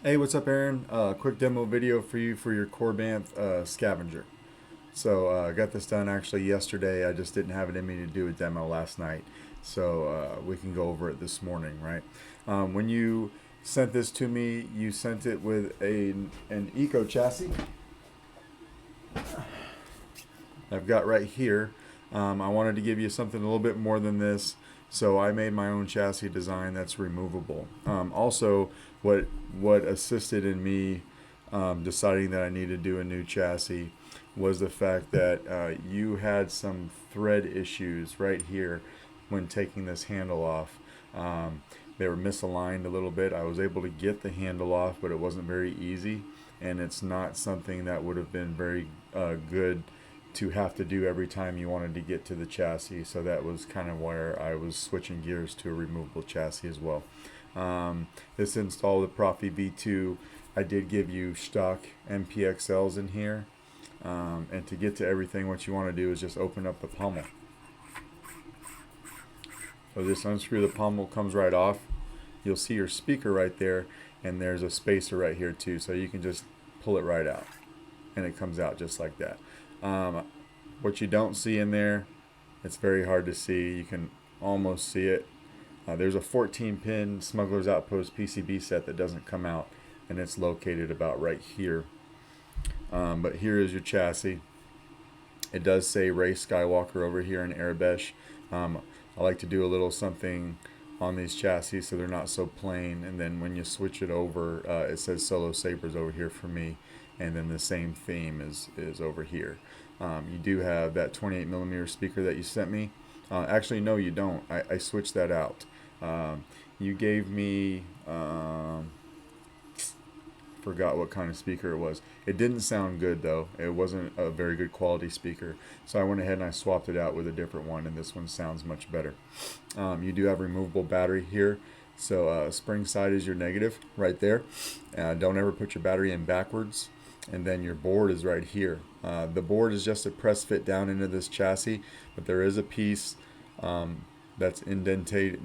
Hey, what's up, Aaron? Quick demo video for you for your Korbanth Scavenger. So I got this done actually yesterday. I just didn't have it in me to do a demo last night. So we can go over it this morning, right? When you sent this to me, you sent it with an Eco chassis. I've got right here. I wanted to give you something a little bit more than this, so I made my own chassis design that's removable. Also, what assisted in me deciding that I needed to do a new chassis was the fact that you had some thread issues right here when taking this handle off. They were misaligned a little bit. I was able to get the handle off, but it wasn't very easy, and it's not something that would have been very good to have to do every time you wanted to get to the chassis. So that was kind of where I was switching gears to a removable chassis as well. This installed the Proffie V2. I did give you Shtok NPXLs in here, and to get to everything, what you want to do is just open up the pommel. So just unscrew the pommel, comes right off. You'll see your speaker right there, and there's a spacer right here too, so you can just pull it right out and it comes out just like that. What you don't see in there, it's very hard to see. You can almost see it. There's a 14-pin Smuggler's Outpost PCB set that doesn't come out, and it's located about right here. But here is your chassis. It does say Race Skywalker over here in Arabesh. I like to do a little something on these chassis so they're not so plain, and then when you switch it over, it says Solo Sabers over here for me, and then the same theme is over here. You do have that 28mm speaker that you sent me. Actually, no, you don't. I switched that out. You gave me, forgot what kind of speaker it was. It didn't sound good though. It wasn't a very good quality speaker. So I went ahead and I swapped it out with a different one, and this one sounds much better. You do have removable battery here. So spring side is your negative right there. Don't ever put your battery in backwards. And then your board is right here. The board is just a press fit down into this chassis, but there is a piece that's indented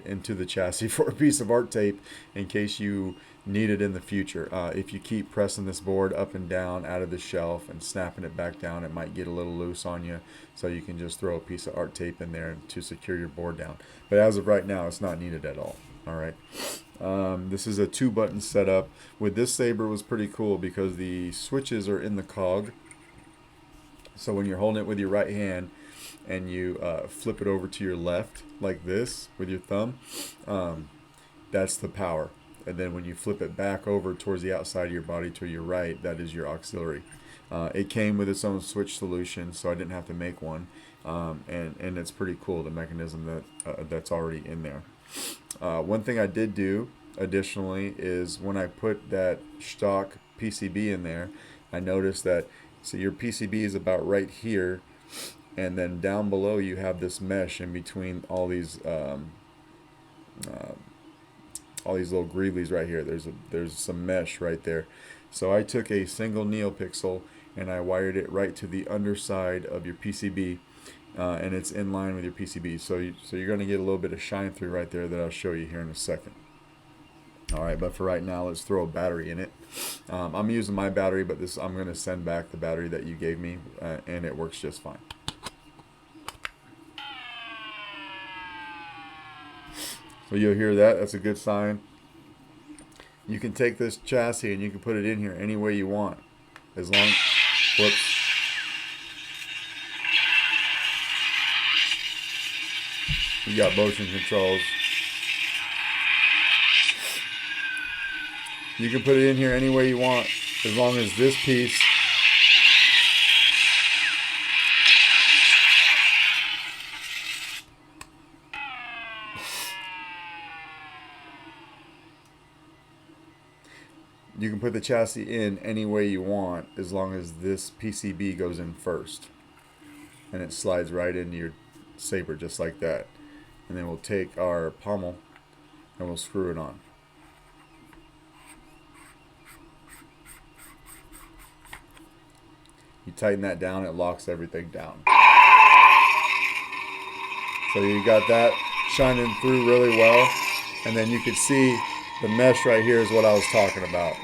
into the chassis for a piece of art tape in case you need it in the future. If you keep pressing this board up and down out of the shelf and snapping it back down, it might get a little loose on you, so you can just throw a piece of art tape in there to secure your board down. But as of right now, it's not needed at all. All right. This is a 2-button setup. With this saber was pretty cool because the switches are in the cog. So when you're holding it with your right hand and you flip it over to your left like this with your thumb, that's the power. And then when you flip it back over towards the outside of your body to your right, that is your auxiliary. It came with its own switch solution, so I didn't have to make one. And it's pretty cool, the mechanism that's already in there. One thing I did do additionally is when I put that Shtok PCB in there, I noticed that, so your PCB is about right here, and then down below you have this mesh in between all these little greablies right here. There's some mesh right there. So I took a single NeoPixel and I wired it right to the underside of your PCB. And it's in line with your PCB, so you're going to get a little bit of shine through right there that I'll show you here in a second. Alright, but for right now, let's throw a battery in it. I'm using my battery, but I'm going to send back the battery that you gave me, and it works just fine. So you'll hear that. That's a good sign. You can take this chassis and you can put it in here any way you want, as long. Whoops. You got motion controls. You can put it in here any way you want, as long as this piece you can put the chassis in any way you want, as long as this PCB goes in first, and it slides right into your saber just like that. And then we'll take our pommel and we'll screw it on. You tighten that down, it locks everything down. So you got that shining through really well. And then you can see The mesh right here is what I was talking about.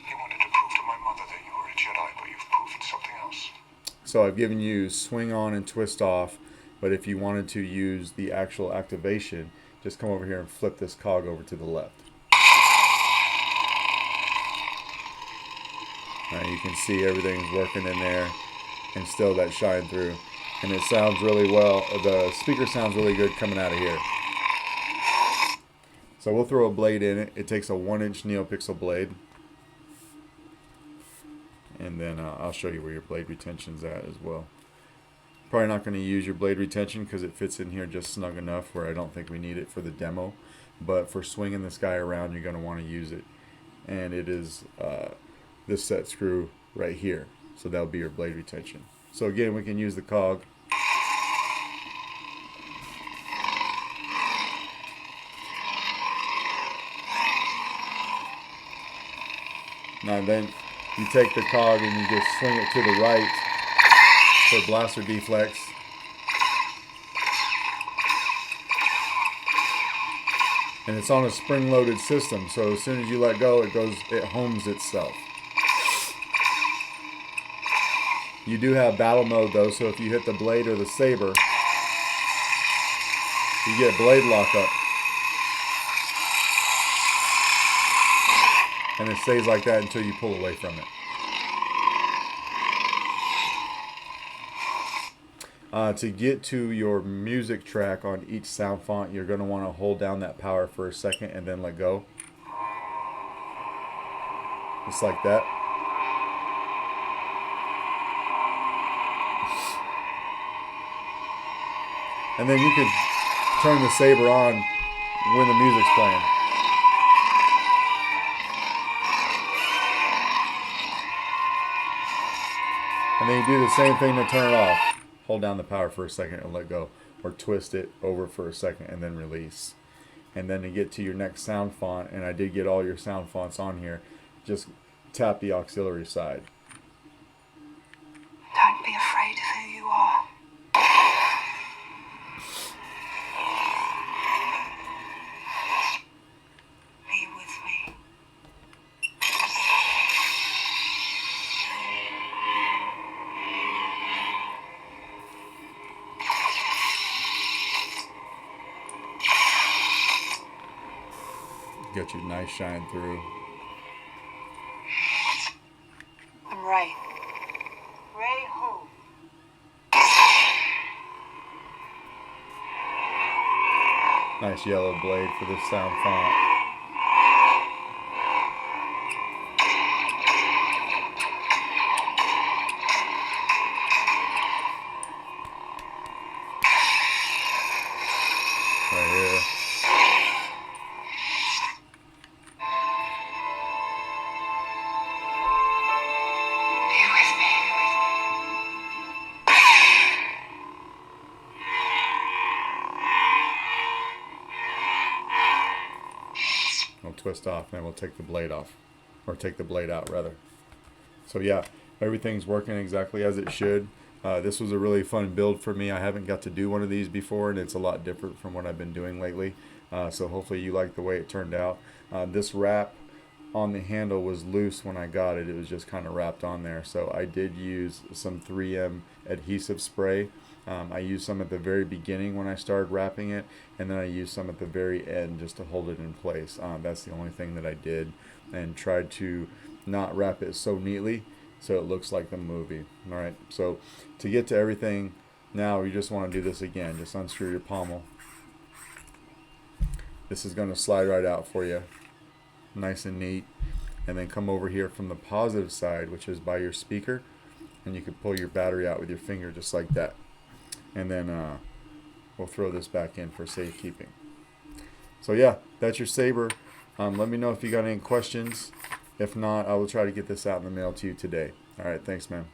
You wanted to prove to my mother that you were a Jedi, but you've proven something else. So I've given you swing on and twist off, but if you wanted to use the actual activation, just come over here and flip this cog over to the left. Now you can see everything's working in there and still that shine through. And it sounds really well. The speaker sounds really good coming out of here. So we'll throw a blade in it. It takes a 1-inch NeoPixel blade. And then I'll show you where your blade retention's at as well. Probably not going to use your blade retention because it fits in here just snug enough where I don't think we need it for the demo. But for swinging this guy around, you're going to want to use it. And it is this set screw right here. So that'll be your blade retention. So again, we can use the cog. Now then you take the cog and you just swing it to the right for blaster deflex. And it's on a spring-loaded system, so as soon as you let go, it homes itself. You do have battle mode though, so if you hit the blade or the saber, you get blade lockup. And it stays like that until you pull away from it. To get to your music track on each sound font, you're going to want to hold down that power for a second and then let go. Just like that. And then you could turn the saber on when the music's playing. And then you do the same thing to turn it off. Hold down the power for a second and let go. Or twist it over for a second and then release. And then to get to your next sound font, and I did get all your sound fonts on here, just tap the auxiliary side. Don't be afraid of who you are. Be with me. Got your nice shine through. I'm Ray. Ray who? Nice yellow blade for this sound font. Right here. We'll twist off and then we'll take the blade off, or take the blade out rather. So yeah, everything's working exactly as it should. This was a really fun build for me. I haven't got to do one of these before, and it's a lot different from what I've been doing lately. So hopefully you like the way it turned out. This wrap on the handle was loose when I got it. It was just kind of wrapped on there. So I did use some 3M adhesive spray. I used some at the very beginning when I started wrapping it, and then I used some at the very end just to hold it in place. That's the only thing that I did, and tried to not wrap it so neatly so it looks like the movie. Alright, so to get to everything now, you just want to do this again. Just unscrew your pommel. This is going to slide right out for you, nice and neat. And then come over here from the positive side, which is by your speaker, and you can pull your battery out with your finger just like that. And then we'll throw this back in for safekeeping. So yeah, that's your saber. Let me know if you got any questions. If not, I will try to get this out in the mail to you today. All right, thanks, man.